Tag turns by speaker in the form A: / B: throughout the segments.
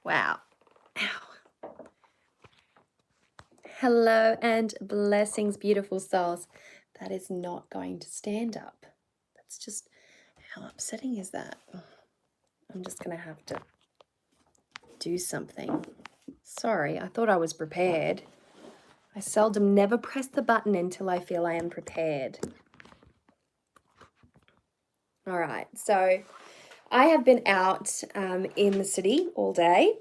A: Wow. Ow. Hello and blessings, beautiful souls. That is not going to stand up. That's just, how upsetting is that? I'm just going to have to do something. Sorry, I thought I was prepared. I seldom never press the button until I feel I am prepared. All right, so I have been out in the city all day.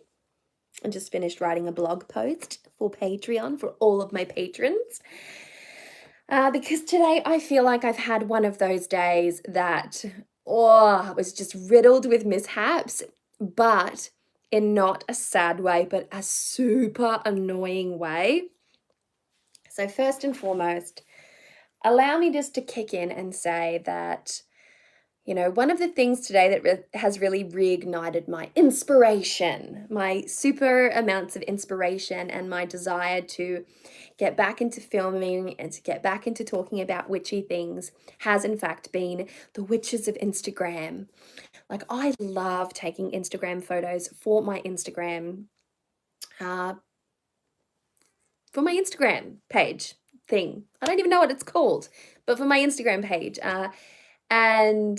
A: I just finished writing a blog post for Patreon for all of my patrons. Because today I feel like I've had one of those days that, was just riddled with mishaps, but in not a sad way, but a super annoying way. So first and foremost, allow me just to kick in and say that, one of the things today that has really reignited my inspiration, my super amounts of inspiration and my desire to get back into filming and to get back into talking about witchy things has in fact been the witches of Instagram. Like, I love taking Instagram photos for my Instagram page thing. I don't even know what it's called, but for my Instagram page. And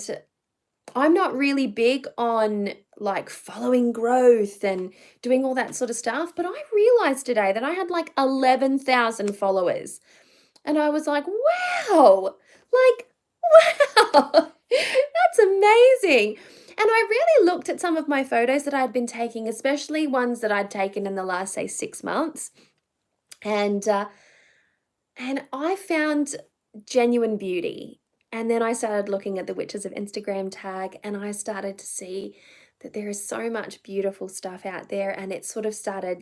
A: I'm not really big on like following growth and doing all that sort of stuff, but I realized today that I had like 11,000 followers. And I was like, wow, wow, that's amazing. And I really looked at some of my photos that I'd been taking, especially ones that I'd taken in the last, say, 6 months. And I found genuine beauty. And then I started looking at the Witches of Instagram tag, and I started to see that there is so much beautiful stuff out there. And it sort of started,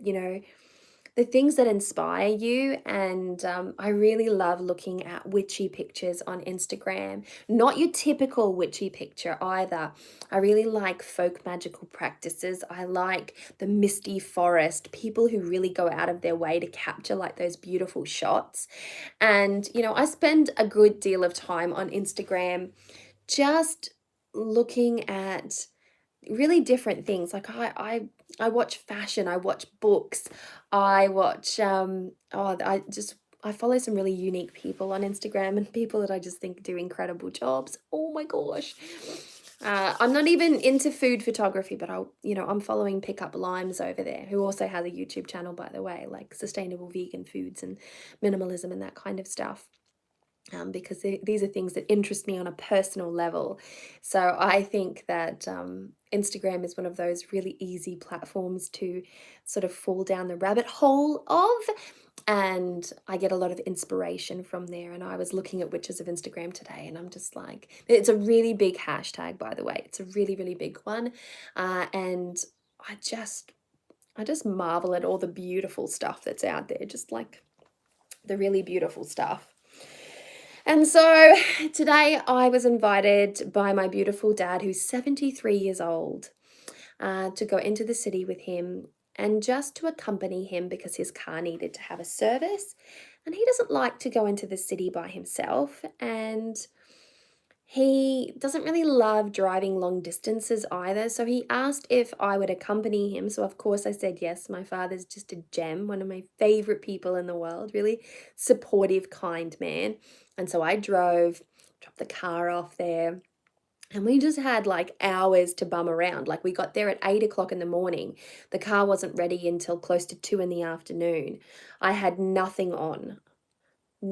A: the things that inspire you. And I really love looking at witchy pictures on Instagram. Not your typical witchy picture either. I really like folk magical practices. I like the misty forest, people who really go out of their way to capture like those beautiful shots. And, I spend a good deal of time on Instagram just looking at really different things. Like I watch fashion, I watch books, I watch I follow some really unique people on Instagram and people that I just think do incredible jobs. Oh my gosh. I'm not even into food photography, but I'm following Pick Up Limes over there, who also has a YouTube channel, by the way, like sustainable vegan foods and minimalism and that kind of stuff. Because these are things that interest me on a personal level. So I think that Instagram is one of those really easy platforms to sort of fall down the rabbit hole of. And I get a lot of inspiration from there. And I was looking at Witches of Instagram today, and I'm just like, it's a really big hashtag, by the way. It's a really, really big one. And I just marvel at all the beautiful stuff that's out there, just like the really beautiful stuff. And so today I was invited by my beautiful dad, who's 73 years old, to go into the city with him and just to accompany him because his car needed to have a service. And he doesn't like to go into the city by himself. And he doesn't really love driving long distances either. So he asked if I would accompany him. So, of course, I said yes. My father's just a gem, one of my favorite people in the world, really supportive, kind man. And so I dropped the car off there. And we just had like hours to bum around. Like, we got there at 8 o'clock in the morning. The car wasn't ready until close to 2 in the afternoon. I had nothing on,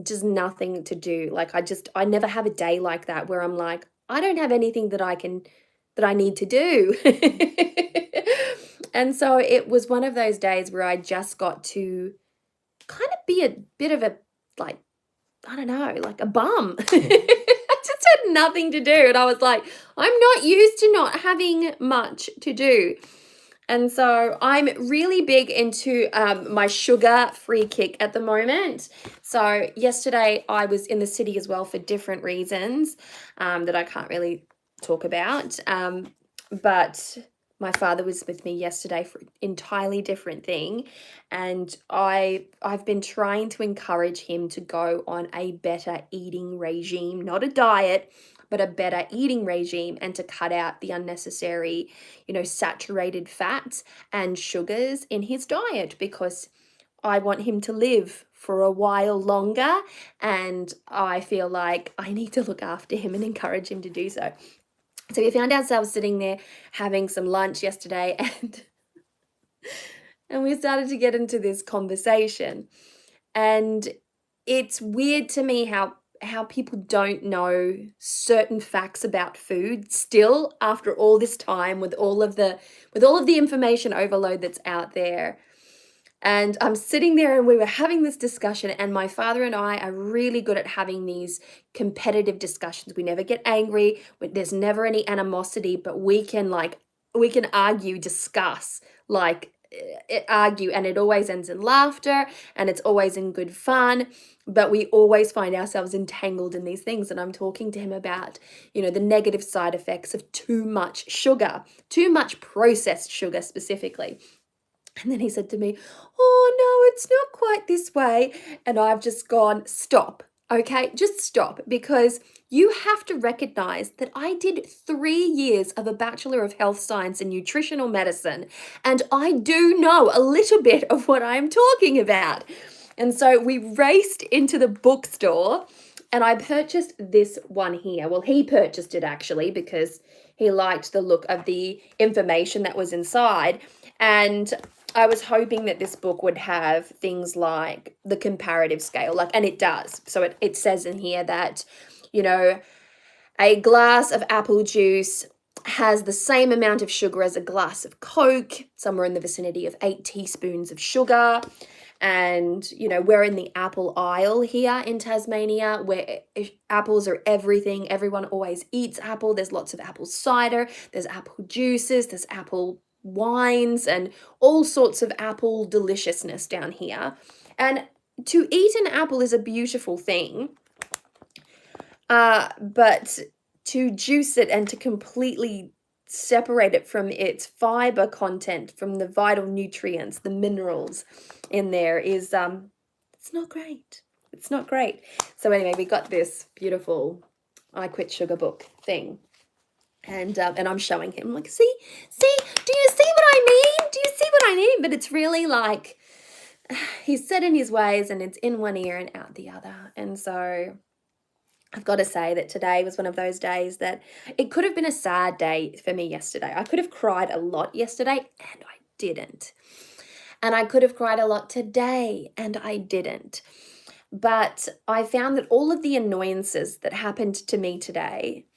A: just nothing to do. Like, I never have a day like that where I'm like, I don't have anything that I need to do. And so it was one of those days where I just got to kind of be a bit of a, like, I don't know, like a bum. I just had nothing to do. And I was like, I'm not used to not having much to do. And so I'm really big into my sugar-free kick at the moment. So yesterday I was in the city as well for different reasons that I can't really talk about. But my father was with me yesterday for an entirely different thing. And I've been trying to encourage him to go on a better eating regime, not a diet, but a better eating regime, and to cut out the unnecessary, saturated fats and sugars in his diet, because I want him to live for a while longer, and I feel like I need to look after him and encourage him to do so. So we found ourselves sitting there having some lunch yesterday, and we started to get into this conversation. And it's weird to me how people don't know certain facts about food still after all this time, with all of the information overload that's out there. And I'm sitting there and we were having this discussion, and my father and I are really good at having these competitive discussions. We never get angry. There's never any animosity, but we can argue, discuss, argue, and it always ends in laughter, and it's always in good fun, but we always find ourselves entangled in these things. And I'm talking to him about, the negative side effects of too much sugar, too much processed sugar specifically. And then he said to me, "Oh, no, it's not quite this way." And I've just gone, "Stop, okay? Just stop, because you have to recognize that I did 3 years of a Bachelor of Health Science and Nutritional Medicine, and I do know a little bit of what I'm talking about." And so we raced into the bookstore, and I purchased this one here. Well, he purchased it actually because he liked the look of the information that was inside. And I was hoping that this book would have things like the comparative scale, and it does. So it says in here that, a glass of apple juice has the same amount of sugar as a glass of Coke, somewhere in the vicinity of 8 teaspoons of sugar. And, we're in the apple aisle here in Tasmania, where apples are everything. Everyone always eats apple. There's lots of apple cider, there's apple juices, there's apple wines, and all sorts of apple deliciousness down here. And to eat an apple is a beautiful thing, but to juice it and to completely separate it from its fiber content, from the vital nutrients, the minerals in there, is it's not great. It's not great. So anyway, we got this beautiful I Quit Sugar book thing. And I'm showing him, like, see, do you see what I mean? Do you see what I mean? But it's really like, he's set in his ways, and it's in one ear and out the other. And so I've got to say that today was one of those days that it could have been a sad day for me yesterday. I could have cried a lot yesterday, and I didn't. And I could have cried a lot today, and I didn't. But I found that all of the annoyances that happened to me today,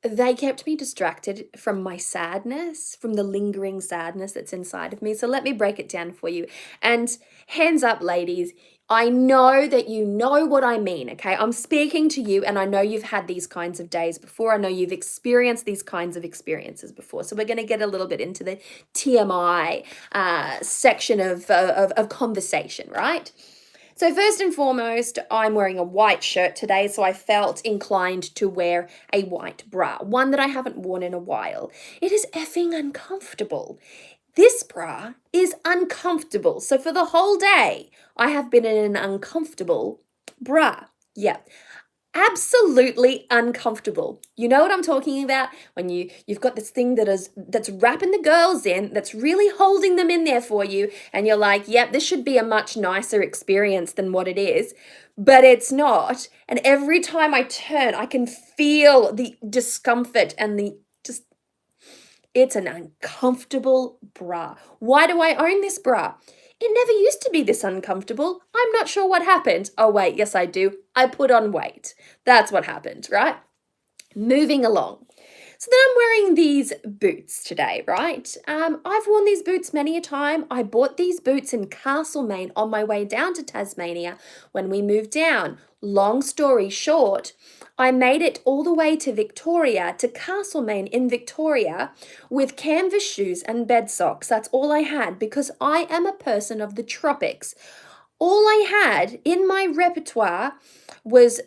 A: they kept me distracted from my sadness, from the lingering sadness that's inside of me. So let me break it down for you. And hands up, ladies, I know that you know what I mean, okay? I'm speaking to you, and I know you've had these kinds of days before. I know you've experienced these kinds of experiences before. So we're going to get a little bit into the TMI section of conversation, right? So first and foremost, I'm wearing a white shirt today, so I felt inclined to wear a white bra, one that I haven't worn in a while. It is effing uncomfortable. This bra is uncomfortable. So for the whole day, I have been in an uncomfortable bra. Yeah. Absolutely uncomfortable. You know what I'm talking about? When you've got this thing that's wrapping the girls in, that's really holding them in there for you, and you're like, yep, this should be a much nicer experience than what it is, but it's not. And every time I turn, I can feel the discomfort and it's an uncomfortable bra. Why do I own this bra? It never used to be this uncomfortable. I'm not sure what happened. Oh, wait, yes, I do. I put on weight. That's what happened, right? Moving along. So then I'm wearing these boots today, right? I've worn these boots many a time. I bought these boots in Castlemaine on my way down to Tasmania when we moved down. Long story short, I made it all the way to Victoria, to Castlemaine in Victoria, with canvas shoes and bed socks. That's all I had, because I am a person of the tropics. All I had in my repertoire was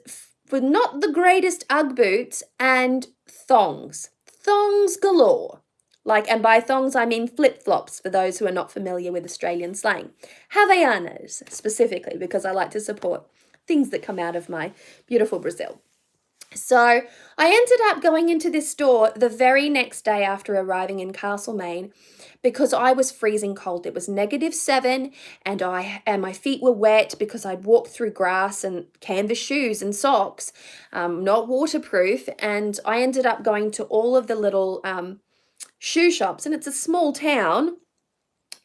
A: not the greatest Ugg boots and thongs. Thongs galore. And by thongs, I mean flip-flops, for those who are not familiar with Australian slang. Havaianas, specifically, because I like to support things that come out of my beautiful Brazil. So I ended up going into this store the very next day after arriving in Castlemaine because I was freezing cold. It was -7 and my feet were wet because I'd walked through grass and canvas shoes and socks, not waterproof. And I ended up going to all of the little shoe shops, and it's a small town.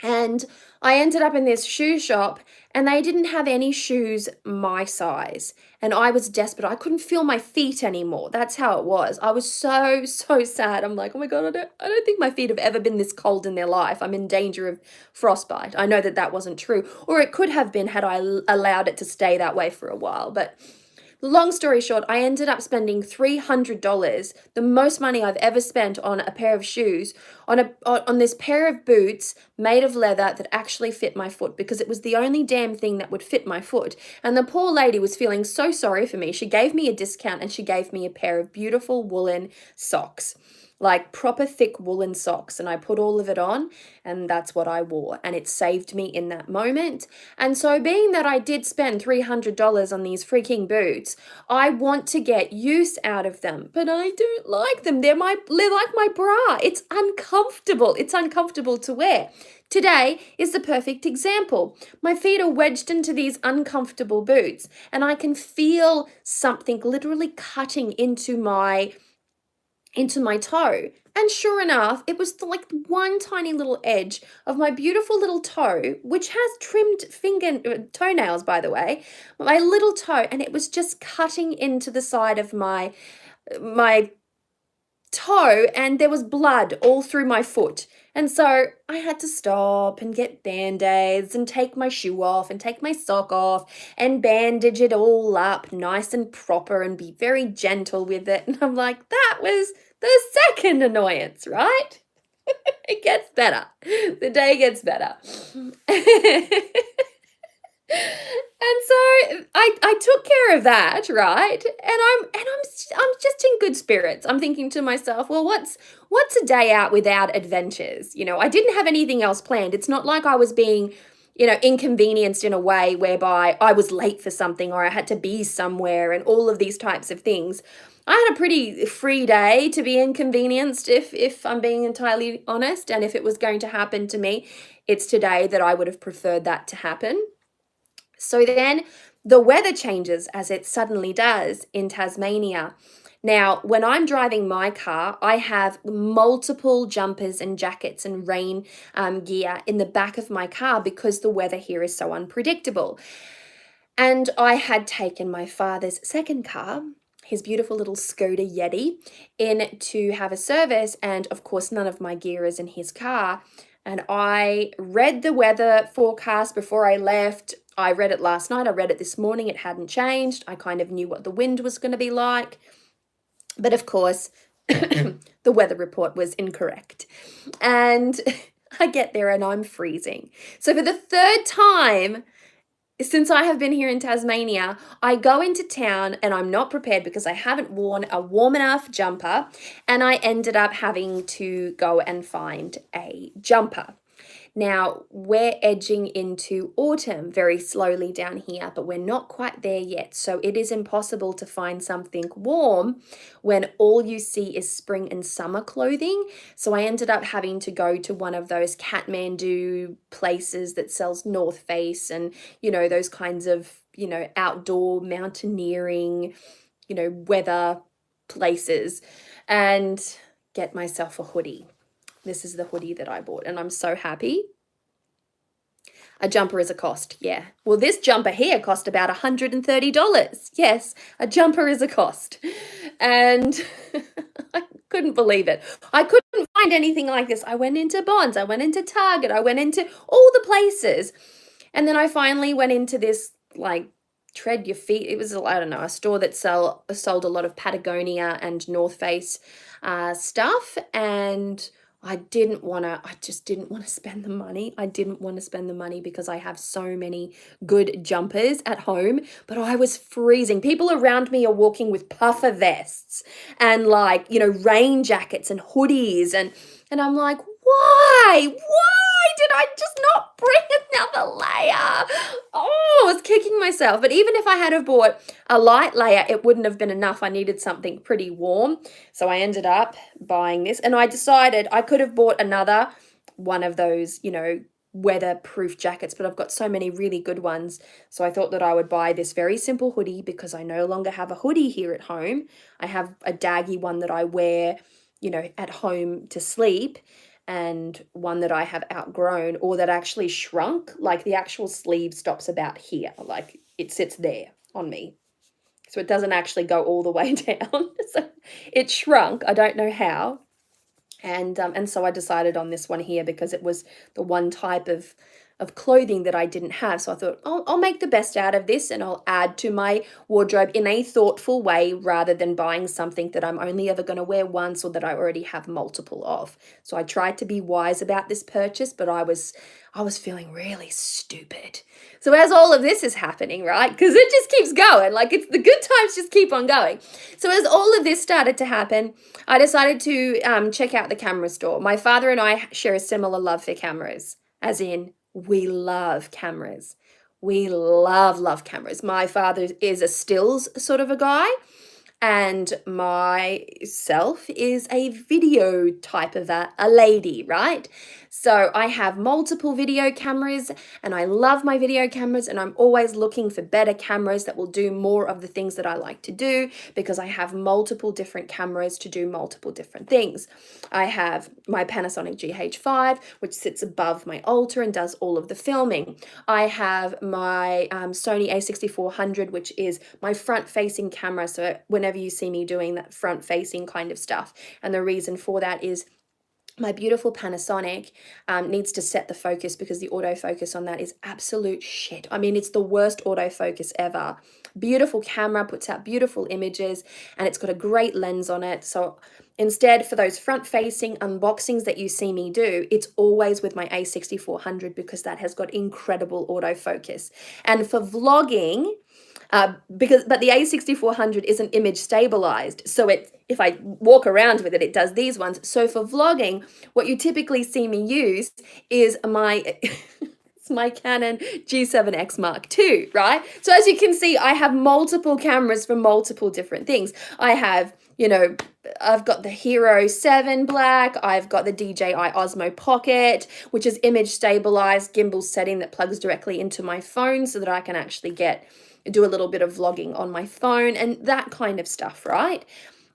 A: And I ended up in this shoe shop and they didn't have any shoes my size. And I was desperate. I couldn't feel my feet anymore. That's how it was. I was so, so sad. I'm like, oh my God, I don't think my feet have ever been this cold in their life. I'm in danger of frostbite. I know that that wasn't true. Or it could have been had I allowed it to stay that way for a while. But long story short, I ended up spending $300, the most money I've ever spent on a pair of shoes, on this pair of boots made of leather that actually fit my foot because it was the only damn thing that would fit my foot. And the poor lady was feeling so sorry for me. She gave me a discount and she gave me a pair of beautiful woolen socks. Like proper thick woolen socks, and I put all of it on, and that's what I wore, and it saved me in that moment. And so being that I did spend $300 on these freaking boots, I want to get use out of them, but I don't like them. They're like my bra. It's uncomfortable. It's uncomfortable to wear. Today is the perfect example. My feet are wedged into these uncomfortable boots, and I can feel something literally cutting into my toe. And sure enough, it was like one tiny little edge of my beautiful little toe, which has trimmed toenails, by the way, my little toe, and it was just cutting into the side of my toe, and there was blood all through my foot. And so I had to stop and get band-aids and take my shoe off and take my sock off and bandage it all up nice and proper and be very gentle with it. And I'm like, that was the second annoyance, right? It gets better. The day gets better. And so I took care of that, right? And I'm just in good spirits. I'm thinking to myself, well, what's a day out without adventures? You know, I didn't have anything else planned. It's not like I was being, inconvenienced in a way whereby I was late for something or I had to be somewhere and all of these types of things. I had a pretty free day to be inconvenienced, if I'm being entirely honest. And if it was going to happen to me, it's today that I would have preferred that to happen. So then the weather changes, as it suddenly does in Tasmania. Now, when I'm driving my car, I have multiple jumpers and jackets and rain gear in the back of my car because the weather here is so unpredictable. And I had taken my father's second car, his beautiful little Skoda Yeti, in to have a service. And of course, none of my gear is in his car. And I read the weather forecast before I left. I read it last night. I read it this morning. It hadn't changed. I kind of knew what the wind was going to be like. But of course, the weather report was incorrect. And I get there and I'm freezing. So for the third time since I have been here in Tasmania, I go into town and I'm not prepared because I haven't worn a warm enough jumper, and I ended up having to go and find a jumper. Now, we're edging into autumn very slowly down here, but we're not quite there yet. So it is impossible to find something warm when all you see is spring and summer clothing. So I ended up having to go to one of those Kathmandu places that sells North Face and, those kinds of, outdoor mountaineering, weather places, and get myself a hoodie. This is the hoodie that I bought, and I'm so happy. A jumper is a cost, yeah. Well, this jumper here cost about $130. Yes, a jumper is a cost. And I couldn't believe it. I couldn't find anything like this. I went into Bonds, I went into Target, I went into all the places. And then I finally went into this, Tread Your Feet. It was, I don't know, a store that sold a lot of Patagonia and North Face stuff. And I just didn't want to spend the money. I didn't want to spend the money because I have so many good jumpers at home, but I was freezing. People around me are walking with puffer vests and rain jackets and hoodies. And I'm like, why? did I just not bring another layer? Oh, I was kicking myself. But even if I had have bought a light layer, it wouldn't have been enough. I needed something pretty warm. So I ended up buying this, and I decided I could have bought another one of those, weatherproof jackets, but I've got so many really good ones. So I thought that I would buy this very simple hoodie because I no longer have a hoodie here at home. I have a daggy one that I wear, at home to sleep, and one that I have outgrown or that actually shrunk. Like the actual sleeve stops about here, like it sits there on me. So it doesn't actually go all the way down. So it shrunk. I don't know how. And so I decided on this one here because it was the one type of clothing that I didn't have. So I thought, I'll make the best out of this and I'll add to my wardrobe in a thoughtful way rather than buying something that I'm only ever going to wear once or that I already have multiple of. So I tried to be wise about this purchase, but I was feeling really stupid. So as all of this is happening, right? Because it just keeps going. Like it's the good times just keep on going. So as all of this started to happen, I decided to check out the camera store. My father and I share a similar love for cameras, as in we love cameras. We love cameras. My father is a stills sort of a guy, and myself is a video type of a lady, right? So I have multiple video cameras and I love my video cameras, and I'm always looking for better cameras that will do more of the things that I like to do because I have multiple different cameras to do multiple different things. I have my Panasonic GH5, which sits above my altar and does all of the filming. I have my Sony a6400, which is my front-facing camera. So whenever you see me doing that front-facing kind of stuff, and the reason for that is my beautiful Panasonic needs to set the focus because the autofocus on that is absolute shit. I mean, it's the worst autofocus ever. Beautiful camera, puts out beautiful images, and it's got a great lens on it. So instead, for those front-facing unboxings that you see me do, it's always with my A6400 because that has got incredible autofocus. And for vlogging, but the A6400 isn't image stabilized, so if I walk around with it, it does these ones. So for vlogging, what you typically see me use is my it's my Canon G7X Mark II, right? So as you can see, I have multiple cameras for multiple different things. I have, I've got the Hero 7 Black, I've got the DJI Osmo Pocket, which is image stabilized gimbal setting that plugs directly into my phone so that I can actually do a little bit of vlogging on my phone and that kind of stuff, right?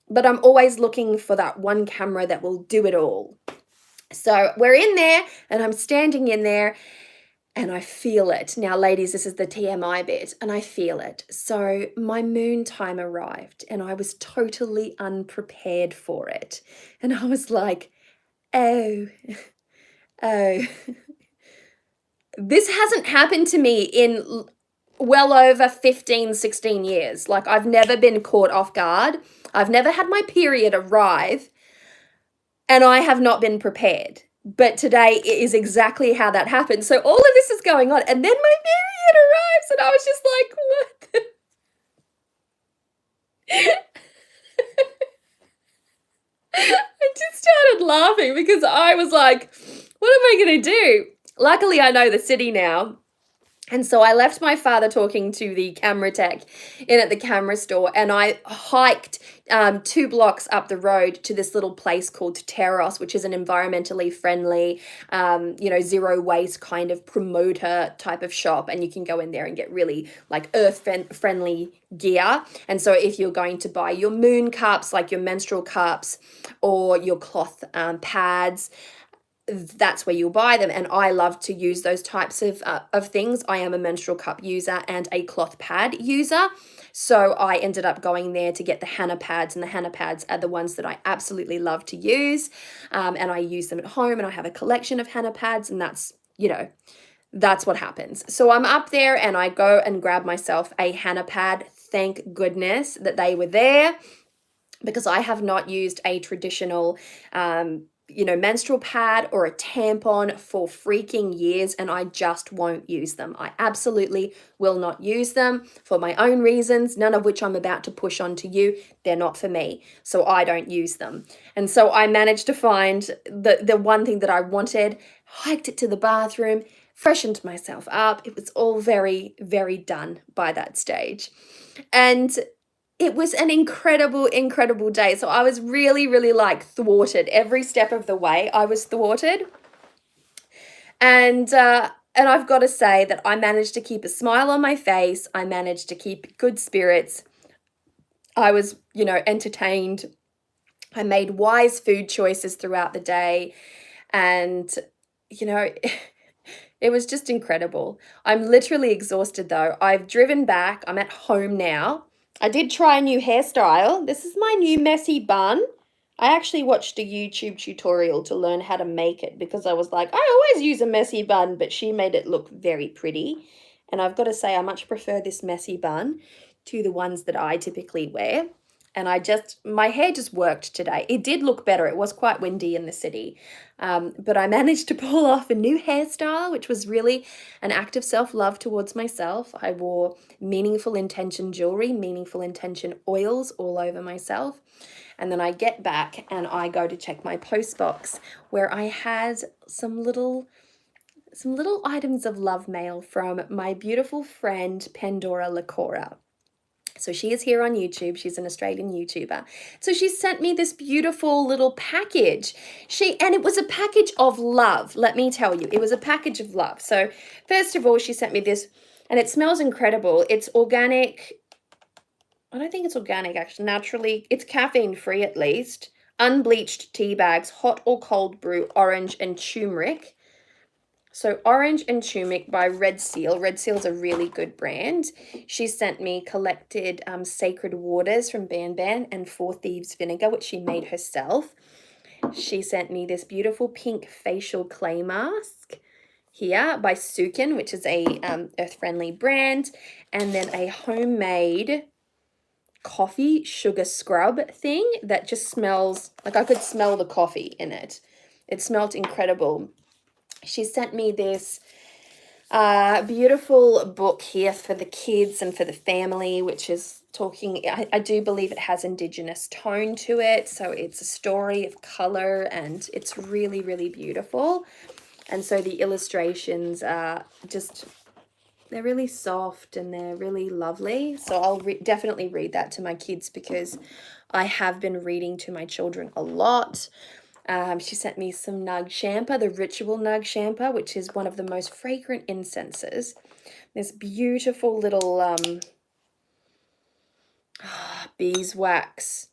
A: But I'm always looking for that one camera that will do it all. So we're in there and I'm standing in there and I feel it. Now, ladies, this is the TMI bit, and I feel it. So my moon time arrived and I was totally unprepared for it. And I was like, oh, this hasn't happened to me in well over 15, 16 years. Like I've never been caught off guard. I've never had my period arrive and I have not been prepared. But today is exactly how that happened. So all of this is going on and then my period arrives and I was just like, what? I just started laughing because I was like, what am I going to do? Luckily, I know the city now. And so I left my father talking to the camera tech in at the camera store, and I hiked 2 blocks up the road to this little place called Teros, which is an environmentally friendly, zero waste kind of promoter type of shop. And you can go in there and get really like earth friendly gear. And so if you're going to buy your moon cups, like your menstrual cups or your cloth pads, that's where you'll buy them. And I love to use those types of things. I am a menstrual cup user and a cloth pad user. So I ended up going there to get the Hannah pads, and the Hannah pads are the ones that I absolutely love to use. And I use them at home, and I have a collection of Hannah pads, and that's what happens. So I'm up there and I go and grab myself a Hannah pad. Thank goodness that they were there, because I have not used a traditional menstrual pad or a tampon for freaking years, and I just won't use them. I absolutely will not use them for my own reasons, none of which I'm about to push onto you. They're not for me, so I don't use them. And so I managed to find the one thing that I wanted, hiked it to the bathroom, freshened myself up. It was all very, very done by that stage. And it was an incredible, incredible day. So I was really, really like thwarted every step of the way. I was thwarted. And I've got to say that I managed to keep a smile on my face. I managed to keep good spirits. I was, entertained. I made wise food choices throughout the day. And, it was just incredible. I'm literally exhausted though. I've driven back. I'm at home now. I did try a new hairstyle. This is my new messy bun. I actually watched a YouTube tutorial to learn how to make it because I was like, I always use a messy bun, but she made it look very pretty. And I've got to say, I much prefer this messy bun to the ones that I typically wear. And my hair just worked today. It did look better. It was quite windy in the city. But I managed to pull off a new hairstyle, which was really an act of self-love towards myself. I wore meaningful intention jewelry, meaningful intention oils all over myself. And then I get back and I go to check my post box where I had some little items of love mail from my beautiful friend, Pandora Lacora. So she is here on YouTube. She's an Australian YouTuber. So she sent me this beautiful little package. And it was a package of love. Let me tell you, it was a package of love. So first of all, she sent me this, and it smells incredible. It's organic. I don't think it's organic, actually. Naturally, it's caffeine free at least. Unbleached tea bags, hot or cold brew, orange and turmeric. So Orange and Turmeric by Red Seal. Red Seal's a really good brand. She sent me collected Sacred Waters from Ban Ban and Four Thieves Vinegar, which she made herself. She sent me this beautiful pink facial clay mask here by Sukin, which is a earth-friendly brand. And then a homemade coffee sugar scrub thing that just smells like I could smell the coffee in it. It smelled incredible. She sent me this beautiful book here for the kids and for the family, which is talking, I do believe it has Indigenous tone to it. So it's a story of color and it's really, really beautiful. And so the illustrations are just, they're really soft and they're really lovely. So I'll definitely read that to my kids because I have been reading to my children a lot. She sent me some Nug Champa, the Ritual Nug Champa, which is one of the most fragrant incenses. This beautiful little beeswax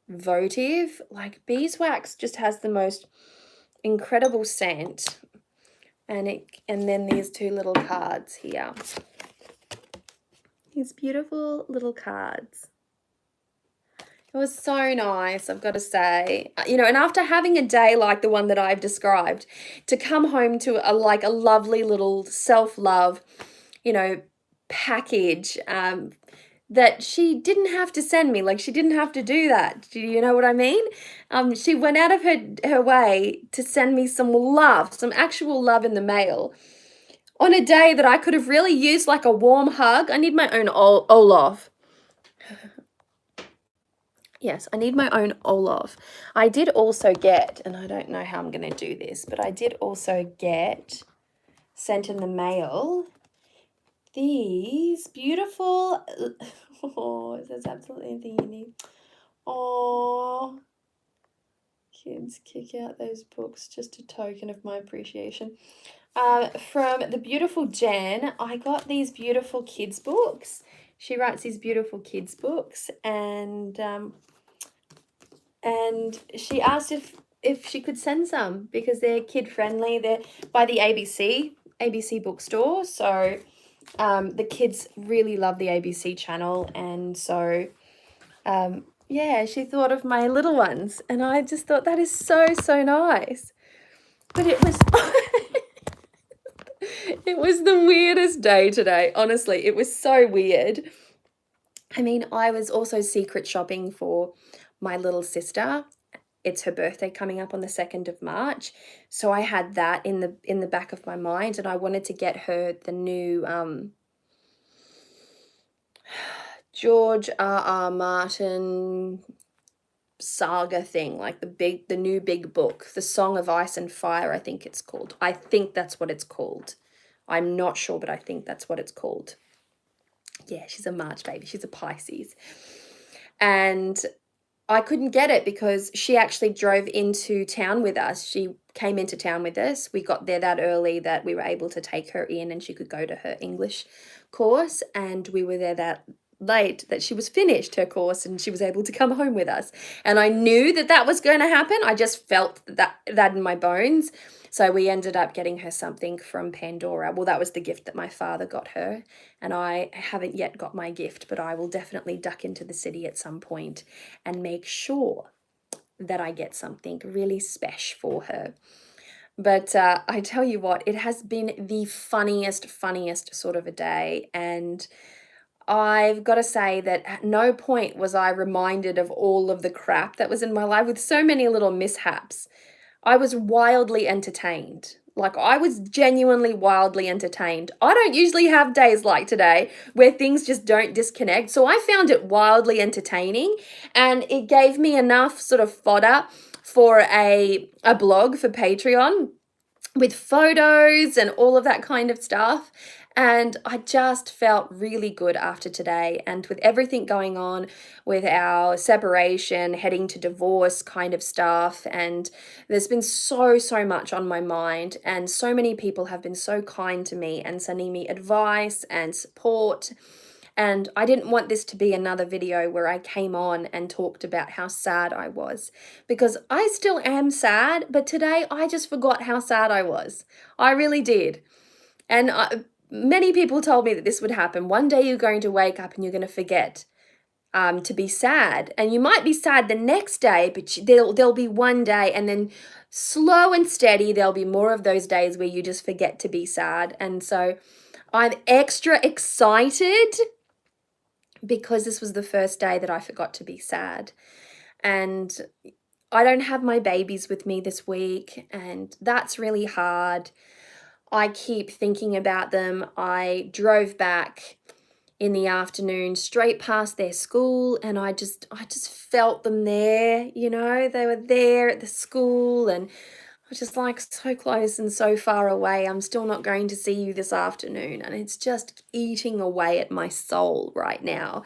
A: votive. Like beeswax just has the most incredible scent. And then these two little cards here. These beautiful little cards. It was so nice, I've got to say. And after having a day like the one that I've described, to come home to a lovely little self-love, package that she didn't have to send me. Like, she didn't have to do that. Do you know what I mean? She went out of her way to send me some love, some actual love in the mail on a day that I could have really used like a warm hug. I need my own Olaf. Yes, I need my own Olaf. I did also get, and I don't know how I'm going to do this, but I did also get sent in the mail these beautiful, oh, there's absolutely anything you need. Oh, kids, kick out those books, just a token of my appreciation. From the beautiful Jen, I got these beautiful kids books. She writes these beautiful kids books, and she asked if she could send some because they're kid friendly. They're by the ABC bookstore. So the kids really love the ABC channel, and so yeah, she thought of my little ones, and I just thought that is so nice. But it was it was the weirdest day today. Honestly, it was so weird. I mean, I was also secret shopping for my little sister. it's her birthday coming up on the 2nd of March. So I had that in the back of my mind, and I wanted to get her the new George R.R. Martin saga thing, like the new big book, The Song of Ice and Fire, I think it's called. I think that's what it's called. I'm not sure, but I think that's what it's called. Yeah, she's a March baby. She's a Pisces. And I couldn't get it because she actually drove into town with us. She came into town with us. We got there that early that we were able to take her in and she could go to her English course. And we were there that late that she was finished her course and she was able to come home with us. And I knew that that was going to happen. I just felt that in my bones. So we ended up getting her something from Pandora. Well, that was the gift that my father got her. And I haven't yet got my gift, but I will definitely duck into the city at some point and make sure that I get something really special for her. But I tell you what, it has been the funniest sort of a day. And I've got to say that at no point was I reminded of all of the crap that was in my life with so many little mishaps. I was wildly entertained. Like, I was genuinely wildly entertained. I don't usually have days like today where things just don't disconnect. So I found it wildly entertaining, and it gave me enough sort of fodder for a blog for Patreon with photos and all of that kind of stuff. And I just felt really good after today. And with everything going on with our separation, heading to divorce kind of stuff, and there's been so much on my mind, and so many people have been so kind to me and sending me advice and support. And I didn't want this to be another video where I came on and talked about how sad I was, because I still am sad, but today I just forgot how sad I was. I really did. And many people told me that this would happen. One day you're going to wake up and you're going to forget to be sad. And you might be sad the next day, but there'll be one day, and then slow and steady, there'll be more of those days where you just forget to be sad. And so I'm extra excited because this was the first day that I forgot to be sad. And I don't have my babies with me this week, and that's really hard. I keep thinking about them. I drove back in the afternoon straight past their school, and I just felt them there, you know, they were there at the school, and I was just like, so close and so far away. I'm still not going to see you this afternoon. And it's just eating away at my soul right now.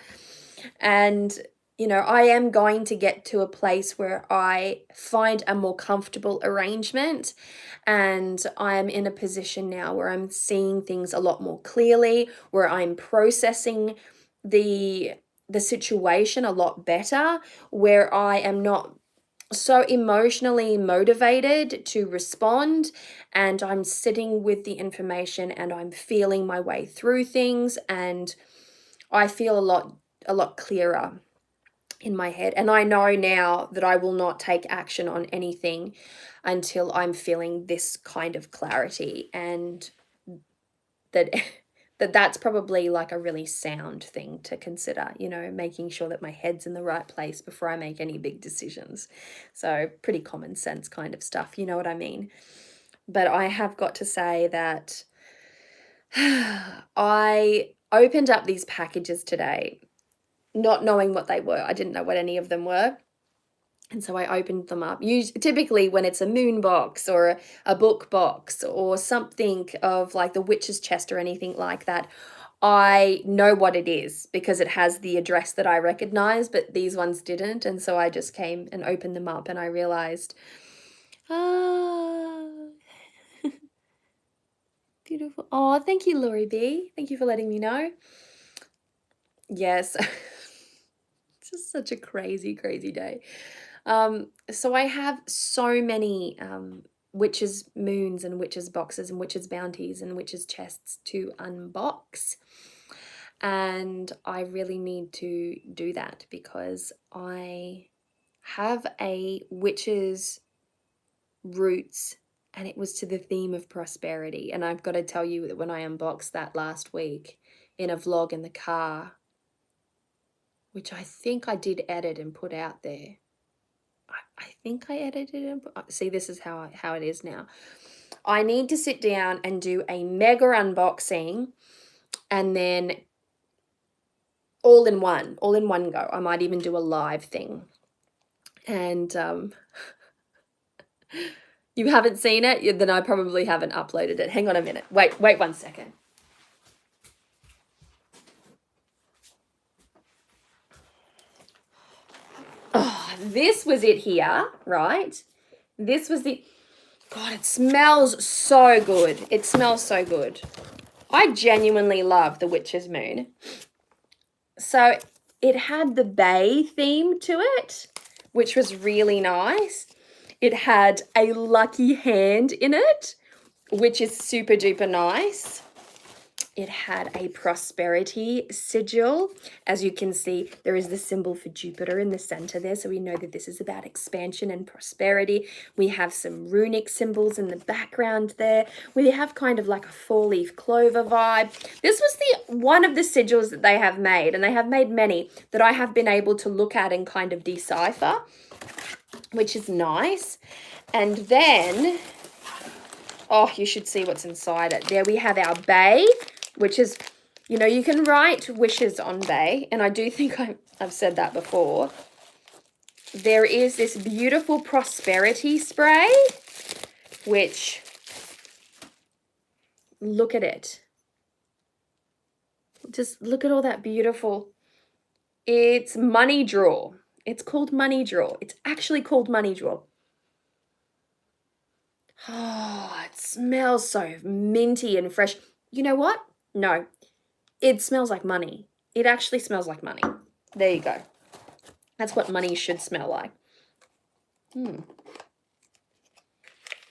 A: And, you know, I am going to get to a place where I find a more comfortable arrangement. And I'm in a position now where I'm seeing things a lot more clearly, where I'm processing the situation a lot better, where I am not so emotionally motivated to respond, and I'm sitting with the information and I'm feeling my way through things, and I feel a lot clearer in my head. And I know now that I will not take action on anything until I'm feeling this kind of clarity, and that that's probably like a really sound thing to consider, you know, making sure that my head's in the right place before I make any big decisions. So pretty common sense kind of stuff, you know what I mean? But I have got to say that I opened up these packages today, not knowing what they were. I didn't know what any of them were. And so I opened them up. Typically when it's a moon box or a book box or something of like the witch's chest or anything like that, I know what it is because it has the address that I recognize, but these ones didn't. And so I just came and opened them up, and I realized, ah, beautiful. Oh, thank you, Lori B. Thank you for letting me know. Yes. It's just such a crazy day. So I have so many witches moons and witches boxes and witches bounties and witches chests to unbox, and I really need to do that because I have a witches roots, and it was to the theme of prosperity. And I've got to tell you that when I unboxed that last week in a vlog in the car, which I think I did edit and put out there, I think I edited it. See, this is how it is now. I need to sit down and do a mega unboxing, and then all in one go. I might even do a live thing. And you haven't seen it? Then I probably haven't uploaded it. Hang on a minute. Wait 1 second. Oh, this was it here, right? This was the... God, it smells so good. It smells so good. I genuinely love the Witch's Moon. So it had the bay theme to it, which was really nice. It had a lucky hand in it, which is super duper nice. It had a prosperity sigil. As you can see, there is the symbol for Jupiter in the center there, so we know that this is about expansion and prosperity. We have some runic symbols in the background there. We have kind of like a four-leaf clover vibe. This was one of the sigils that they have made, and they have made many that I have been able to look at and kind of decipher, which is nice. And then, oh, you should see what's inside it. There we have our bay, which is, you know, you can write wishes on bay, and I do think I've said that before. There is this beautiful prosperity spray, which, look at it. Just look at all that beautiful. It's Money Draw. It's called Money Draw. It's actually called Money Draw. Oh, it smells so minty and fresh. You know what? No, it smells like money. It actually smells like money. There you go. That's what money should smell like.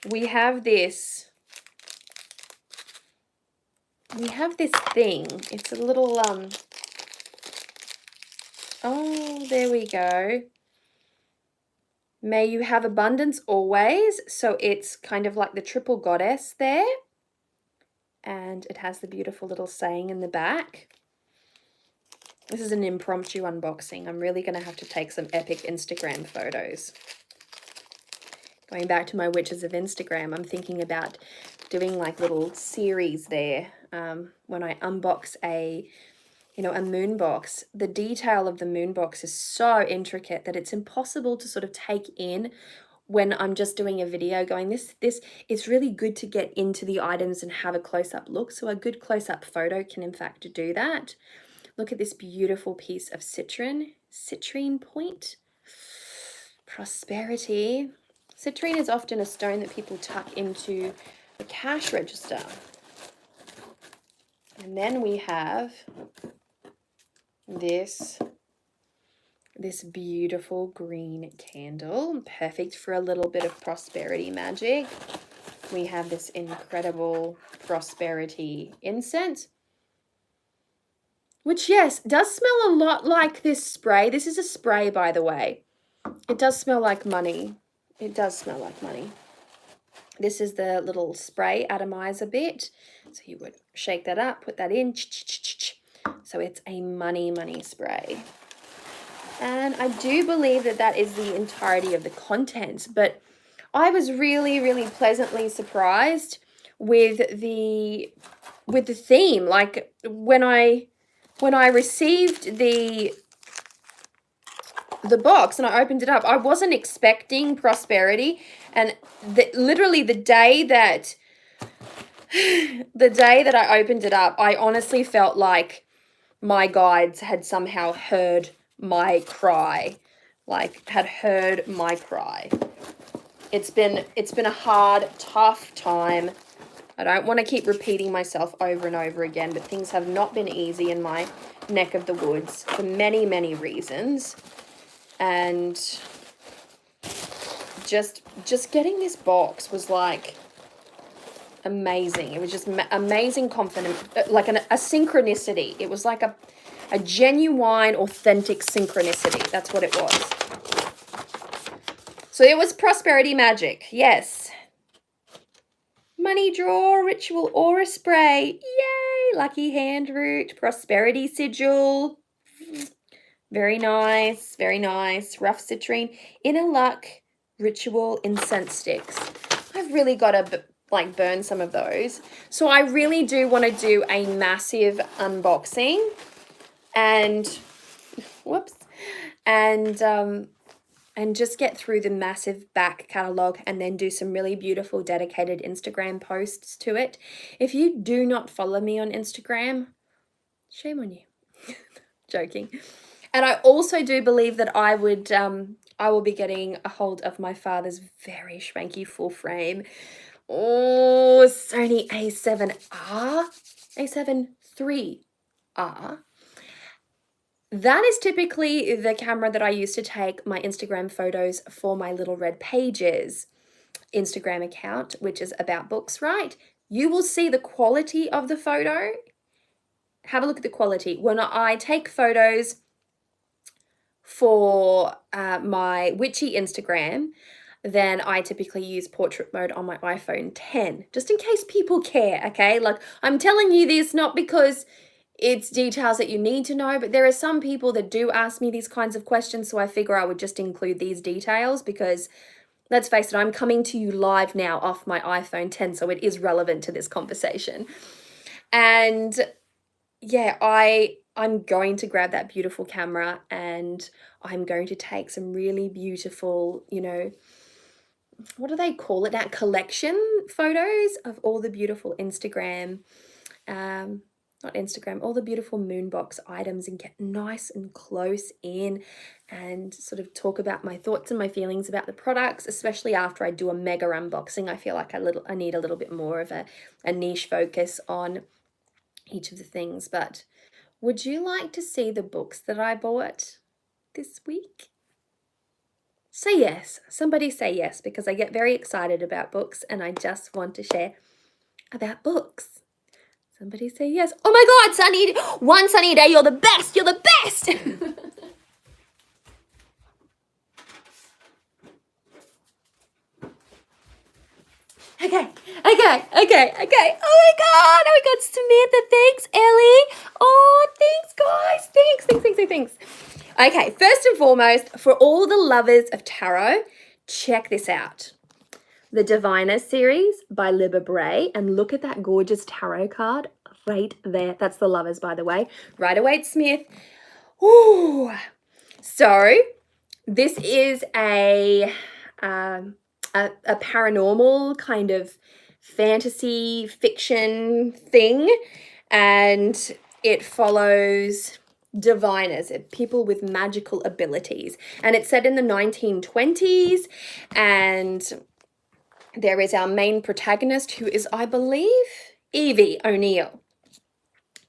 A: We have this. We have this thing. It's a little, oh, there we go. May you have abundance always. So it's kind of like the triple goddess there. And it has the beautiful little saying in the back. This is an impromptu unboxing. I'm really going to have to take some epic Instagram photos. Going back to my Witches of Instagram, I'm thinking about doing like little series there. When I unbox a moon box, the detail of the moon box is so intricate that it's impossible to sort of take in when I'm just doing a video going, this it's really good to get into the items and have a close-up look. So a good close-up photo can in fact do that. Look at this beautiful piece of citrine point. Prosperity. Citrine is often a stone that people tuck into the cash register. And then we have this beautiful green candle, perfect for a little bit of prosperity magic. We have this incredible prosperity incense, which, yes, does smell a lot like this spray. This is a spray, by the way. It does smell like money. It does smell like money. This is the little spray atomizer bit. So you would shake that up, put that in. So it's a money spray. And I do believe that that is the entirety of the contents. But I was really, really pleasantly surprised with the theme. Like when I received the box and I opened it up, I wasn't expecting prosperity. And literally the day that I opened it up, I honestly felt like my guides had somehow heard my cry, It's been a hard, tough time. I don't want to keep repeating myself over and over again, but things have not been easy in my neck of the woods for many, many reasons. And just getting this box was like amazing. It was just amazing confidence, like a synchronicity. It was like a genuine, authentic synchronicity. That's what it was. So it was prosperity magic. Yes. Money draw, ritual aura spray. Yay! Lucky hand root, prosperity sigil. Very nice, very nice. Rough citrine, inner luck, ritual incense sticks. I've really got to like burn some of those. So I really do want to do a massive unboxing and whoops, and just get through the massive back catalogue and then do some really beautiful dedicated Instagram posts to it. If you do not follow me on Instagram, shame on you. Joking. And I also do believe that I will be getting a hold of my father's very schwanky full frame. Oh, Sony A7R, A7 III. That is typically the camera that I use to take my Instagram photos for my Little Red Pages Instagram account, which is about books, right? You will see the quality of the photo. Have a look at the quality. When I take photos for my witchy Instagram, then I typically use portrait mode on my iPhone 10, just in case people care, okay? Like, I'm telling you this not because it's details that you need to know, but there are some people that do ask me these kinds of questions, so I figure I would just include these details because, let's face it, I'm coming to you live now off my iPhone 10, so it is relevant to this conversation. And yeah, I'm going to grab that beautiful camera and I'm going to take some really beautiful, you know, what do they call it? That collection photos of all the beautiful Instagram, not Instagram, all the beautiful Moonbox items and get nice and close in and sort of talk about my thoughts and my feelings about the products, especially after I do a mega unboxing. I feel like I need a little bit more of a niche focus on each of the things. But would you like to see the books that I bought this week? Say yes. Somebody say yes, because I get very excited about books and I just want to share about books. Somebody say yes. Oh my God, Sunny, one sunny day, you're the best. You're the best. Okay. Oh my God, Samantha, thanks, Ellie. Oh, thanks, guys. Thanks. Okay, first and foremost, for all the lovers of tarot, check this out. The Diviner series by Libba Bray, and look at that gorgeous tarot card right there. That's the lovers, by the way. Rider-Waite Smith. Ooh. So this is a paranormal kind of fantasy fiction thing, and it follows diviners, people with magical abilities, and it's set in the 1920s, and there is our main protagonist, who is, I believe, Evie O'Neill.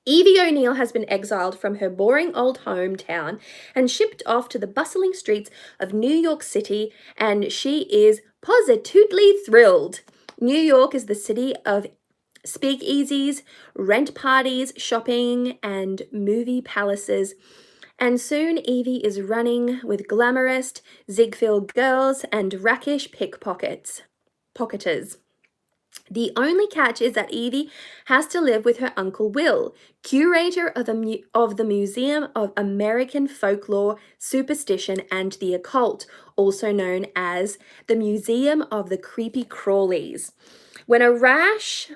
A: Evie O'Neill has been exiled from her boring old hometown and shipped off to the bustling streets of New York City, and she is positively thrilled. New York is the city of speakeasies, rent parties, shopping, and movie palaces. And soon Evie is running with glamorous Ziegfeld girls and rakish pickpocketers. The only catch is that Evie has to live with her Uncle Will, curator of the Museum of American Folklore, Superstition, and the Occult, also known as the Museum of the Creepy Crawlies. When a rash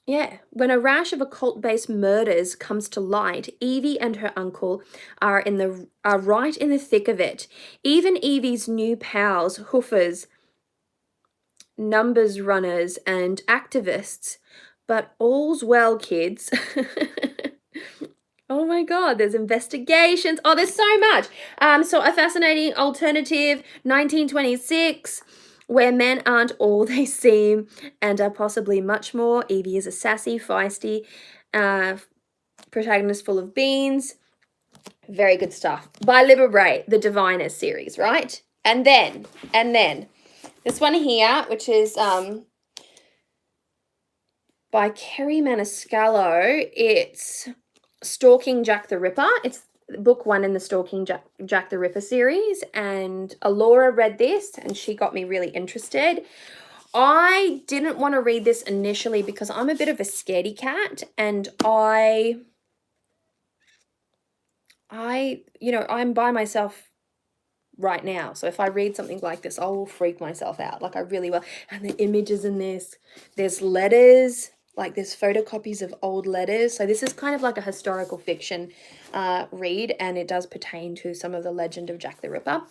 A: of occult-based murders comes to light, Evie and her uncle are right in the thick of it. Even Evie's new pals, hoofers, numbers runners, and activists, but all's well, kids. Oh my God, there's investigations. Oh, there's so much. So a fascinating alternative 1926 where men aren't all they seem and are possibly much more. Evie is a sassy, feisty protagonist full of beans. Very good stuff. By Libba Bray, the Diviner series, right? And then this one here, which is by Kerry Maniscalco. It's Stalking Jack the Ripper. It's book one in the Stalking Jack the Ripper series, and Alora read this and she got me really interested. I didn't want to read this initially because I'm a bit of a scaredy cat, and I I'm by myself right now. So if I read something like this, I will freak myself out. Like I really will. And the images in this, there's letters, like there's photocopies of old letters. So this is kind of like a historical fiction read, and it does pertain to some of the legend of Jack the Ripper.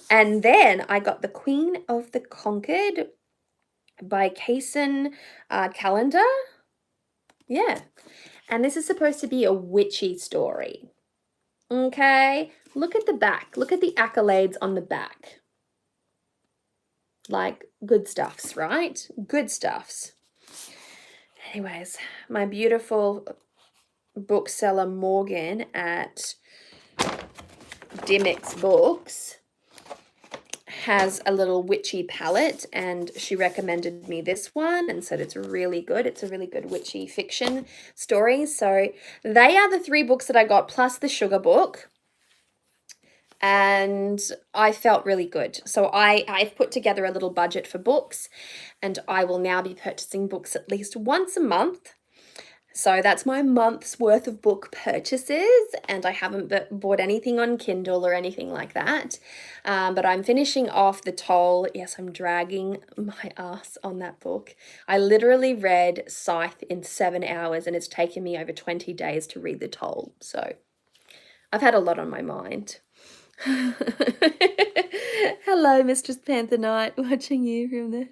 A: And then I got The Queen of the Conquered by Kaysen Calendar. Yeah. And this is supposed to be a witchy story. Okay, look at the back. Look at the accolades on the back. Like, good stuffs, right? Good stuffs. Anyways, my beautiful bookseller Morgan at Dimmick's Books has a little witchy palette, and she recommended me this one and said it's really good. It's a really good witchy fiction story. So they are the 3 books that I got, plus the sugar book. And I felt really good. So I've put together a little budget for books, and I will now be purchasing books at least once a month. So that's my month's worth of book purchases, and I haven't bought anything on Kindle or anything like that. But I'm finishing off The Toll. Yes, I'm dragging my ass on that book. I literally read Scythe in 7 hours, and it's taken me over 20 days to read The Toll. So I've had a lot on my mind. Hello, Mistress Panther Knight, watching you from the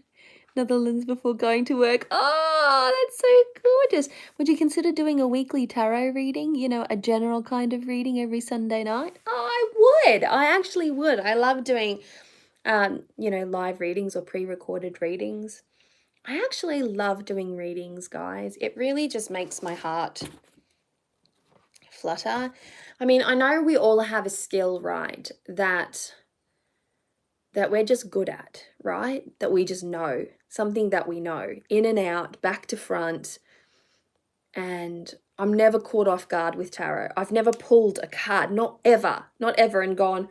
A: Netherlands before going to work. Oh, that's so gorgeous. Would you consider doing a weekly tarot reading? You know, a general kind of reading every Sunday night? Oh, I would. I actually would. I love doing, live readings or pre-recorded readings. I actually love doing readings, guys. It really just makes my heart flutter. I mean, I know we all have a skill, right, that we're just good at, right? That we just know, something that we know, in and out, back to front. And I'm never caught off guard with tarot. I've never pulled a card, not ever, and gone,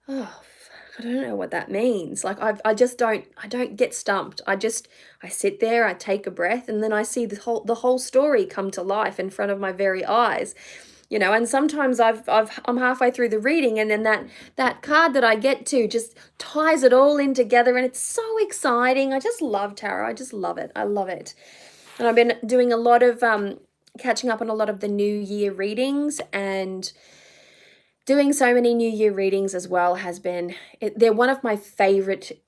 A: oh, I don't know what that means. Like I don't get stumped. I sit there, I take a breath, and then I see the whole story come to life in front of my very eyes. And sometimes I'm halfway through the reading, and then that card that I get to just ties it all in together, and it's so exciting. I just love tarot. I just love it. I love it. And I've been doing a lot of catching up on a lot of the New Year readings, and doing so many New Year readings as well they're one of my favorite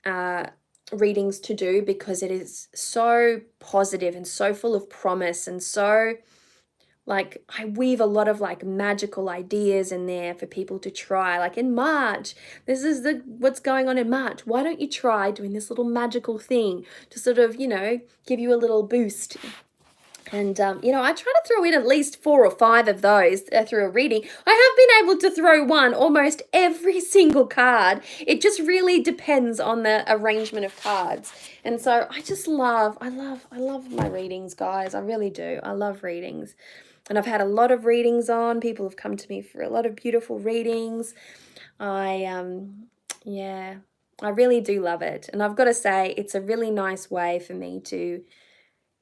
A: readings to do, because it is so positive and so full of promise, and so like I weave a lot of like magical ideas in there for people to try. Like in March, this is what's going on in March. Why don't you try doing this little magical thing to sort of, give you a little boost? And, I try to throw in at least 4 or 5 of those through a reading. I have been able to throw one almost every single card. It just really depends on the arrangement of cards. And so I love my readings, guys. I really do. I love readings. And I've had a lot of readings on. People have come to me for a lot of beautiful readings. I really do love it. And I've got to say, it's a really nice way for me to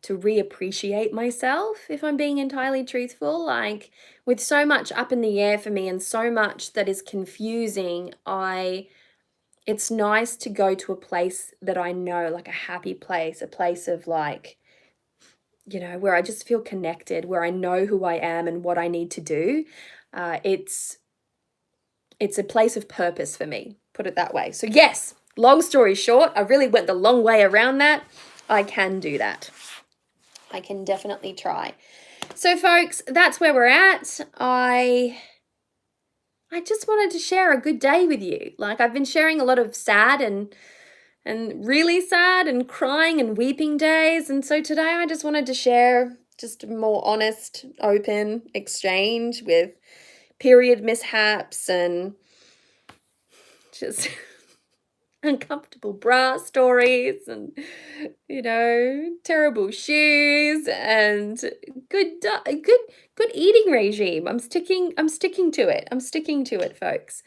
A: reappreciate myself, if I'm being entirely truthful. Like, with so much up in the air for me and so much that is confusing, it's nice to go to a place that I know, like a happy place, a place of like, where I just feel connected, where I know who I am and what I need to do. It's a place of purpose for me, put it that way. So yes, long story short, I really went the long way around that. I can do that. I can definitely try. So folks, that's where we're at. I just wanted to share a good day with you. Like, I've been sharing a lot of sad and really sad and crying and weeping days. And so today I just wanted to share just a more honest, open exchange with period mishaps and just uncomfortable bra stories and, terrible shoes and good eating regime. I'm sticking to it. I'm sticking to it, folks.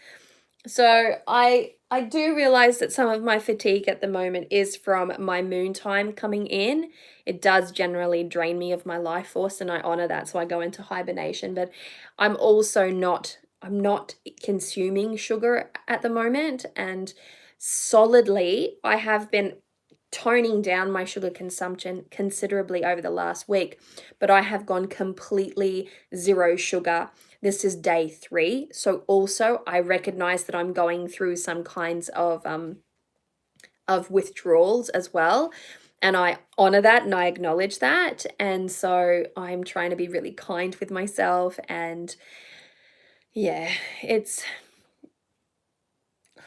A: So I do realize that some of my fatigue at the moment is from my moon time coming in. It does generally drain me of my life force, and I honor that, so I go into hibernation. But I'm also not I'm not consuming sugar at the moment, and solidly I have been toning down my sugar consumption considerably over the last week, but I have gone completely zero sugar. This is day 3. So also I recognize that I'm going through some kinds of withdrawals as well. And I honor that and I acknowledge that. And so I'm trying to be really kind with myself. And yeah, it's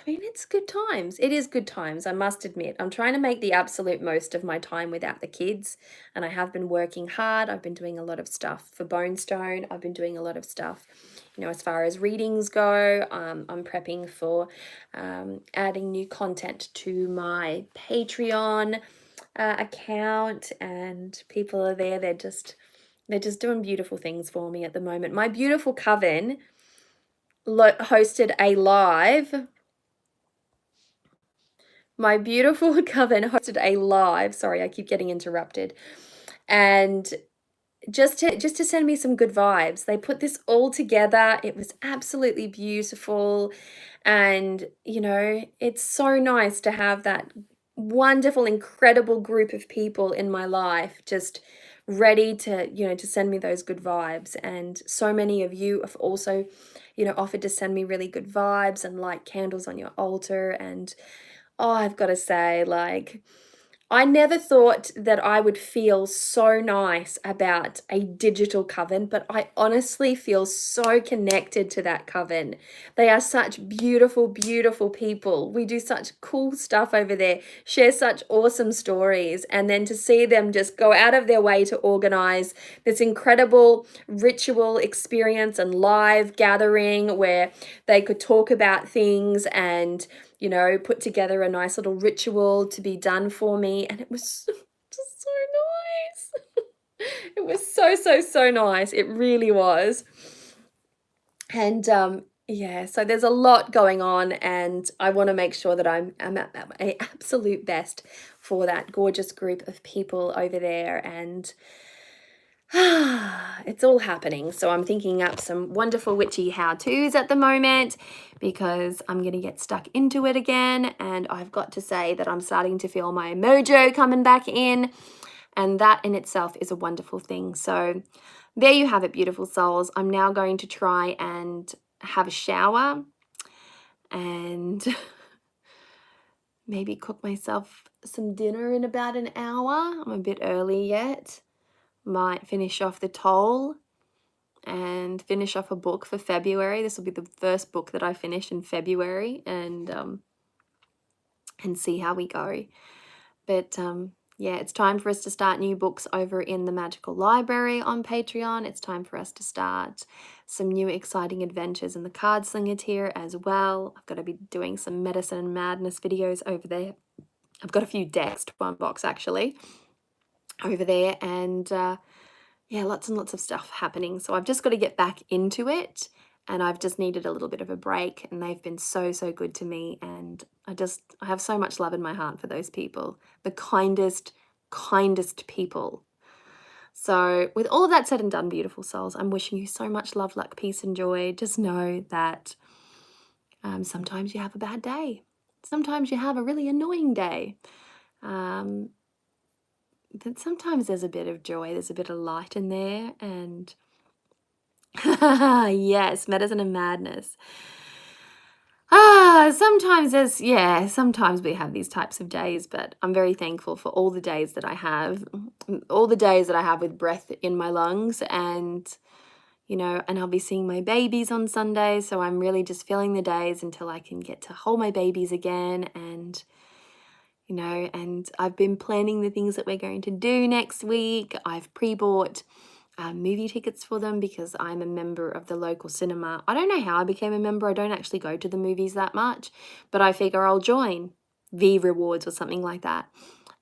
A: it's good times. It is good times, I must admit. I'm trying to make the absolute most of my time without the kids, and I have been working hard. I've been doing a lot of stuff for Bone Stone. I've been doing a lot of stuff, as far as readings go. I'm prepping for adding new content to my Patreon account, and people are there. They're just doing beautiful things for me at the moment. My beautiful Coven hosted a live. My beautiful Coven hosted a live. Sorry, I keep getting interrupted. And just to send me some good vibes. They put this all together. It was absolutely beautiful. And, it's so nice to have that wonderful, incredible group of people in my life just ready to, to send me those good vibes. And so many of you have also, offered to send me really good vibes and light candles on your altar. And oh, I've got to say, I never thought that I would feel so nice about a digital coven, but I honestly feel so connected to that coven. They are such beautiful, beautiful people. We do such cool stuff over there, share such awesome stories, and then to see them just go out of their way to organize this incredible ritual experience and live gathering where they could talk about things and put together a nice little ritual to be done for me. And it was just so nice. It was so, so, so nice. It really was. And yeah, so there's a lot going on, and I want to make sure that I'm at my absolute best for that gorgeous group of people over there. And it's all happening. So I'm thinking up some wonderful witchy how-tos at the moment because I'm going to get stuck into it again. And I've got to say that I'm starting to feel my mojo coming back in. And that in itself is a wonderful thing. So there you have it, beautiful souls. I'm now going to try and have a shower and maybe cook myself some dinner in about an hour. I'm a bit early yet. Might finish off the toll and finish off a book for February. This will be the first book that I finish in February, and see how we go. But yeah, it's time for us to start new books over in the Magickal Library on Patreon. It's time for us to start some new exciting adventures in the Card Slinger tier as well. I've got to be doing some Medicine and Madness videos over there. I've got a few decks to unbox actually over there, and yeah, lots and lots of stuff happening. So I've just got to get back into it, and I've just needed a little bit of a break, and they've been so, so good to me, and I have so much love in my heart for those people, the kindest people. So with all of that said and done, beautiful souls, I'm wishing you so much love, luck, peace, and joy. Just know that sometimes you have a bad day. Sometimes you have a really annoying day. That sometimes there's a bit of joy, there's a bit of light in there, and yes, Medicine and Madness. Sometimes we have these types of days, but I'm very thankful for all the days that I have, with breath in my lungs, and and I'll be seeing my babies on Sunday, so I'm really just filling the days until I can get to hold my babies again, and and I've been planning the things that we're going to do next week. I've pre-bought movie tickets for them because I'm a member of the local cinema. I don't know how I became a member. I don't actually go to the movies that much, but I figure I'll join V Rewards or something like that.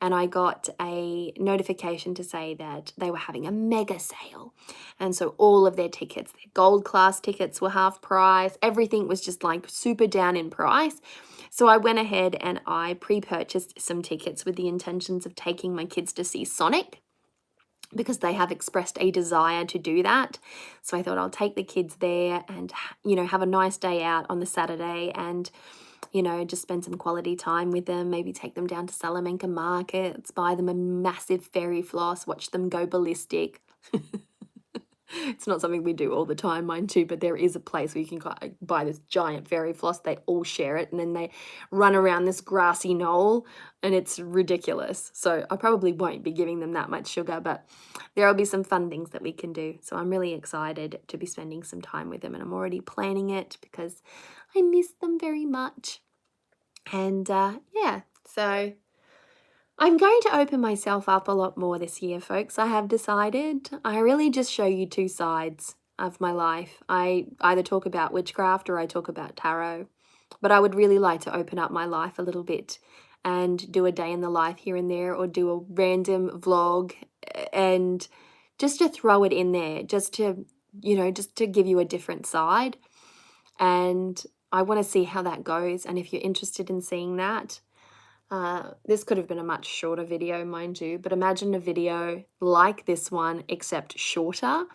A: And I got a notification to say that they were having a mega sale. And so all of their tickets, their gold class tickets were half price. Everything was just like super down in price. So I went ahead and I pre-purchased some tickets with the intentions of taking my kids to see Sonic. because they have expressed a desire to do that. So I thought I'll take the kids there and, you know, have a nice day out on the Saturday and, you know, just spend some quality time with them, maybe take them down to Salamanca markets, buy them a massive fairy floss, watch them go ballistic. It's not something we do all the time, mind you, but there is a place where you can buy this giant fairy floss. They all share it, and then they run around this grassy knoll, and it's ridiculous. So I probably won't be giving them that much sugar, but there'll be some fun things that we can do. So I'm really excited to be spending some time with them, and I'm already planning it because I miss them very much. And yeah, so I'm going to open myself up a lot more this year, folks. I have decided. I really just show you two sides of my life. I either talk about witchcraft or I talk about tarot. But I would really like to open up my life a little bit and do a day in the life here and there, or do a random vlog, and just to throw it in there, just to, you know, just to give you a different side. And I want to see how that goes. And if you're interested in seeing that, this could have been a much shorter video, mind you, but imagine a video like this one, except shorter,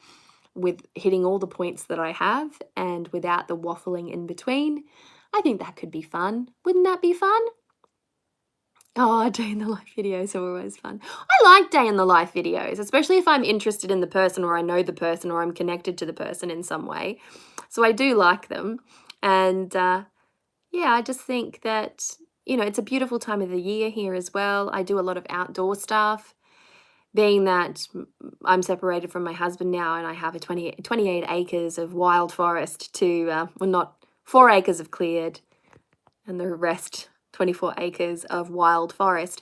A: with hitting all the points that I have and without the waffling in between. I think that could be fun. Wouldn't that be fun? Oh, day in the life videos are always fun. I like day in the life videos, especially if I'm interested in the person, or I know the person, or I'm connected to the person in some way. So I do like them. And yeah, I just think that, you know, it's a beautiful time of the year here as well. I do a lot of outdoor stuff, being that I'm separated from my husband now, and I have a 28 acres of wild forest to, well, not 4 acres of cleared and the rest 24 acres of wild forest.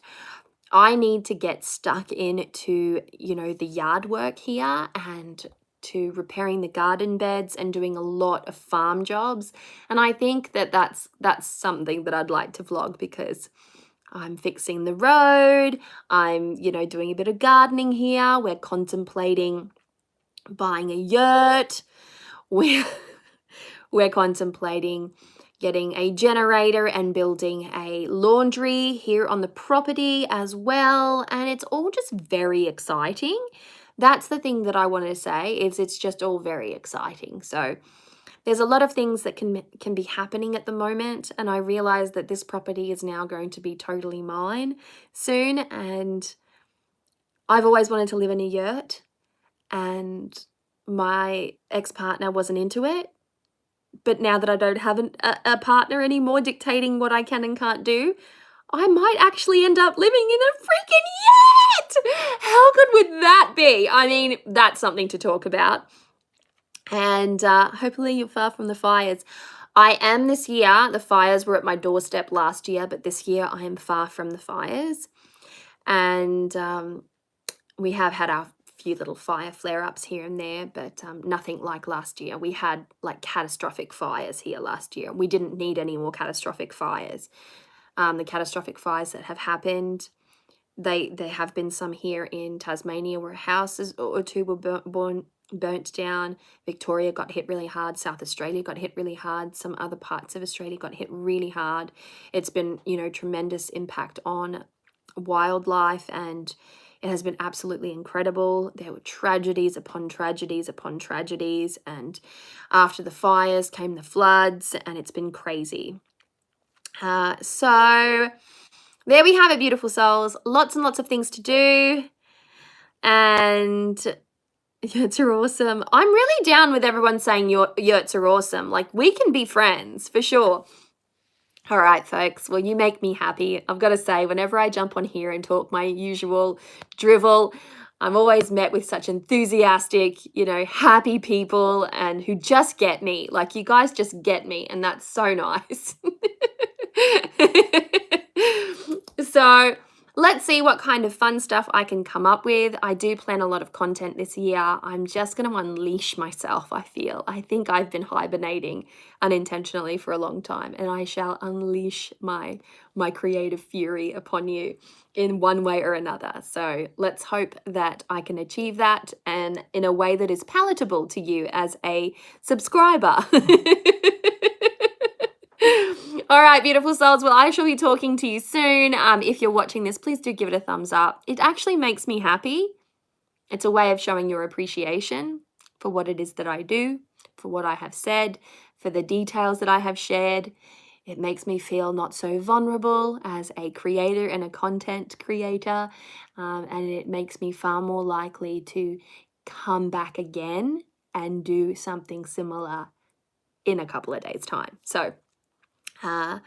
A: I need to get stuck into, you know, the yard work here, and to repairing the garden beds and doing a lot of farm jobs. And I think that that's something that I'd like to vlog, because I'm fixing the road. I'm, you know, doing a bit of gardening here. We're contemplating buying a yurt. We're contemplating getting a generator and building a laundry here on the property as well. And it's all just very exciting. That's the thing that I want to say, is it's just all very exciting. So there's a lot of things that can be happening at the moment, and I realize that this property is now going to be totally mine soon, and I've always wanted to live in a yurt, and my ex-partner wasn't into it. But now that I don't have a partner anymore dictating what I can and can't do, I might actually end up living in a freaking yurt! How good would that be? I mean, that's something to talk about. And hopefully you're far from the fires. I am this year. The fires were at my doorstep last year, but this year I am far from the fires. And we have had our few little fire flare-ups here and there, but nothing like last year. We had like catastrophic fires here last year. We didn't need any more catastrophic fires. The catastrophic fires that have happened, there have been some here in Tasmania where houses or two were burnt down. Victoria got hit really hard. South Australia got hit really hard. Some other parts of Australia got hit really hard. It's been, you know, tremendous impact on wildlife, and it has been absolutely incredible. There were tragedies upon tragedies upon tragedies, and after the fires came the floods, and it's been crazy. So there we have it, beautiful souls. Lots and lots of things to do, and yurts are awesome. I'm really down with everyone saying yurts are awesome. Like, we can be friends for sure. All right, folks. Well, you make me happy. I've got to say, whenever I jump on here and talk my usual drivel, I'm always met with such enthusiastic, you know, happy people, and who just get me. Like, you guys just get me, and that's so nice. So let's see what kind of fun stuff I can come up with. I do plan a lot of content this year. I'm just going to unleash myself, I feel. I think I've been hibernating unintentionally for a long time, and I shall unleash my creative fury upon you in one way or another. So let's hope that I can achieve that, and in a way that is palatable to you as a subscriber. All right, beautiful souls. Well, I shall be talking to you soon. If you're watching this, please do give it a thumbs up. It actually makes me happy. It's a way of showing your appreciation for what it is that I do, for what I have said, for the details that I have shared. It makes me feel not so vulnerable as a creator and a content creator, and it makes me far more likely to come back again and do something similar in a couple of days' time. So, you're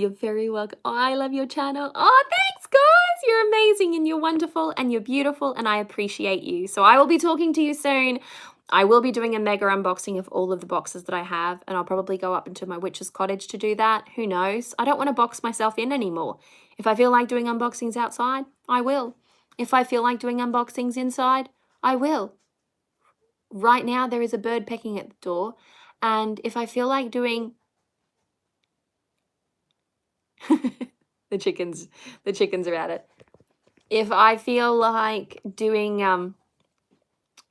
A: very welcome. Oh, I love your channel. Oh, thanks, guys. You're amazing and you're wonderful and you're beautiful and I appreciate you. So I will be talking to you soon. I will be doing a mega unboxing of all of the boxes that I have, and I'll probably go up into my witch's cottage to do that. Who knows? I don't want to box myself in anymore. If I feel like doing unboxings outside, I will. If I feel like doing unboxings inside, I will. Right now, there is a bird pecking at the door, and if I feel like doing... the chickens are at it. If I feel like doing,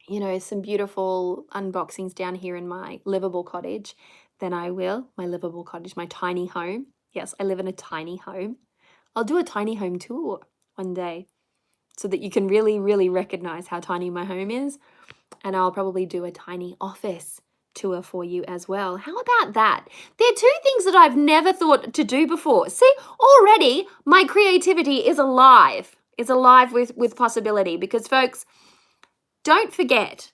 A: you know, some beautiful unboxings down here in my livable cottage, then I will. My livable cottage, my tiny home. Yes, I live in a tiny home. I'll do a tiny home tour one day so that you can really, really recognize how tiny my home is. And I'll probably do a tiny office tour for you as well. How about that? There are two things that I've never thought to do before. See, already my creativity is alive. It's alive with possibility, because folks, don't forget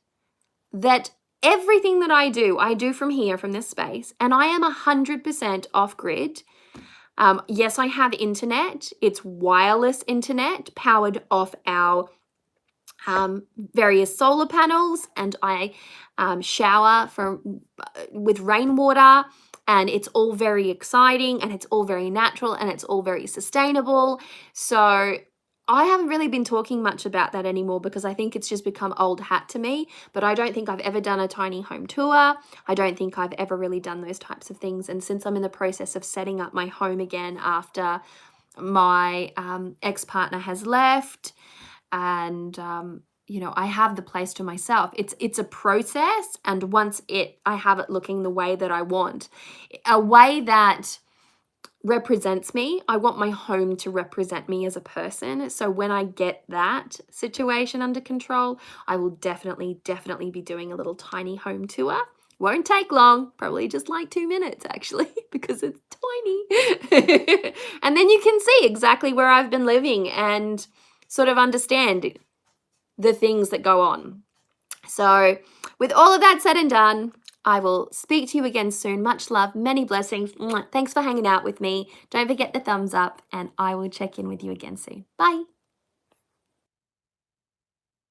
A: that everything that I do from here, from this space, and I am 100% off grid. Yes, I have internet. It's wireless internet powered off our various solar panels, and I shower with rainwater, and it's all very exciting and it's all very natural and it's all very sustainable. So I haven't really been talking much about that anymore because I think it's just become old hat to me, but I don't think I've ever done a tiny home tour. I don't think I've ever really done those types of things. And since I'm in the process of setting up my home again after my ex-partner has left, and you know, I have the place to myself. It's a process, and once I have it looking the way that I want, a way that represents me. I want my home to represent me as a person. So when I get that situation under control, I will definitely be doing a little tiny home tour. Won't take long, probably just like 2 minutes actually, because it's tiny. And then you can see exactly where I've been living and sort of understand the things that go on. So with all of that said and done, I will speak to you again soon. Much love, many blessings. Thanks for hanging out with me. Don't forget the thumbs up, and I will check in with you again soon. Bye.